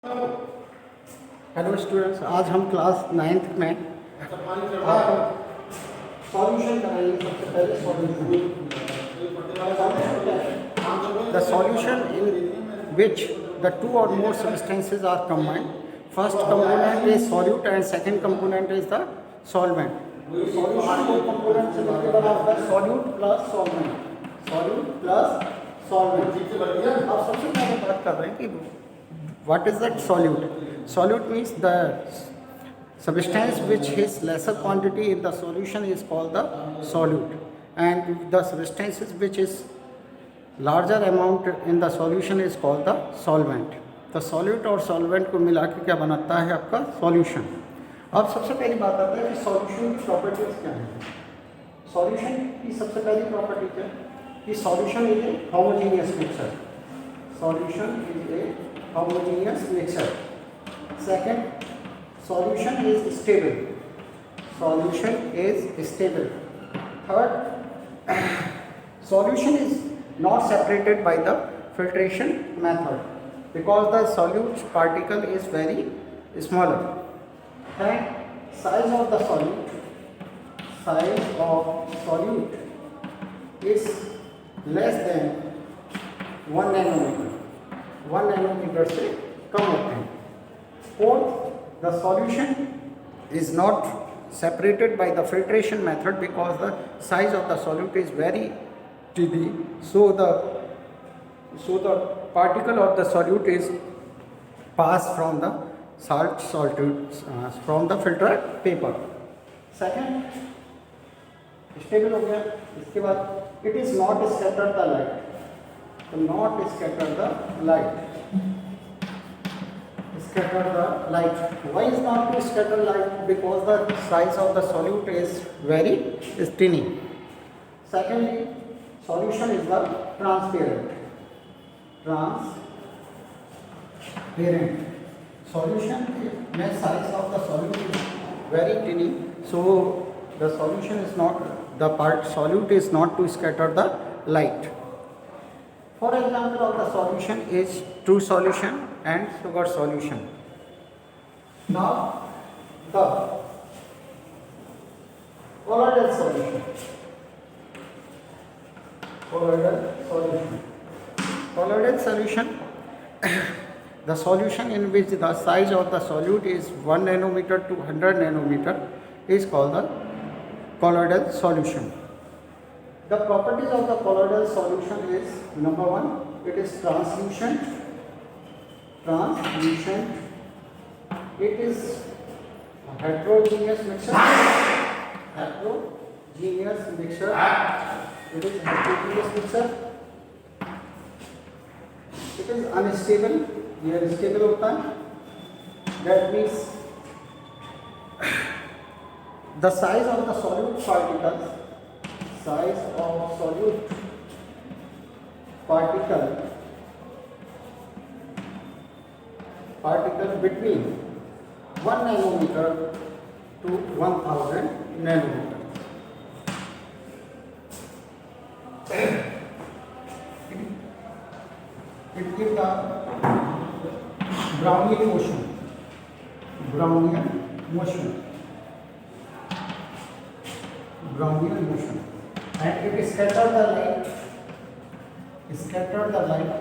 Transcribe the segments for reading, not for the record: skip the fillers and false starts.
Hello students, आज हम class 9th में आपको सॉल्यूशन कराएंगे। सबसे पहले the solution in which the two or more substances are combined. First component is solute and second component is the solvent. Solution दो component से मिलकर बना होता है, solute plus solvent. Solute plus solvent. अब सबसे पहले बात कर रहे हैं कि what is that solute? Solute means the substance which is lesser quantity in the solution is called the solute, and the substances which is larger amount in the solution is called the solvent. The solute और solvent को मिला के क्या बनाता है आपका solution। अब सबसे पहली बात आती है कि solution की properties क्या है। solution की सबसे पहली property क्या है कि solution is a homogeneous mixture। solution is a homogeneous mixture. Second, solution is stable. Solution is stable. Third, solution is not separated by the filtration method because the solute particle is very smaller. And size of the solute is less than 1 nanometer. 1 nanometre से कम होते हैं। Fourth, the solution is not separated by the filtration method because the size of the solute is very tiny, so the particle of the solute is passed from the solute from the filter paper. Second, stable हो गया। इसके बाद it is not scatter the light. Not scatter the light. Scatter the light. Why is not to scatter light? Because the size of the solute is very tiny. Secondly, solution is the transparent. Transparent. Solution when size of the solute is very tiny, so the solution is not solute is not to scatter the light. For example of the solution is true solution and sugar solution. Now the colloidal solution. Colloidal solution the solution in which the size of the solute is 1 nanometer to 100 nanometer is called the colloidal solution. The properties of the colloidal solution is, number one, it is translucent. It is a heterogeneous mixture. It is heterogeneous mixture. It is unstable. यह stable होता है। That means the size of the solute particles. Size of solute particle between 1 nanometer to 1000 nanometer. It gives the Brownian motion. And it scatter the light.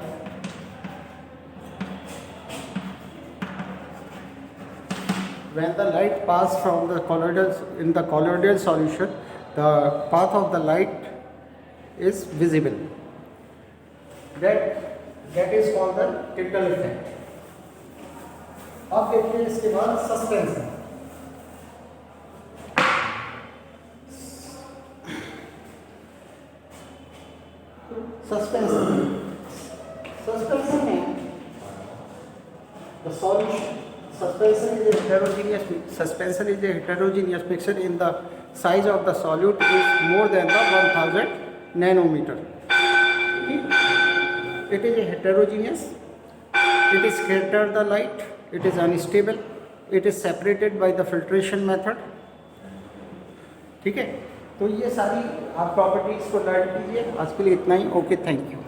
When the light pass from the colloidal solution, the path of the light is visible. That is called the Tyndall effect. अब देखिए इसके बाद suspension. Suspension में the solution suspension is a heterogeneous mixture in the size of the solute is more than the 1000 nanometer. It is a heterogeneous. It is scatter the light. It is unstable. It is separated by the filtration method. ठीक है, तो ये सारी आप properties को learn कीजिए। आज के लिए इतना ही। Okay, thank you.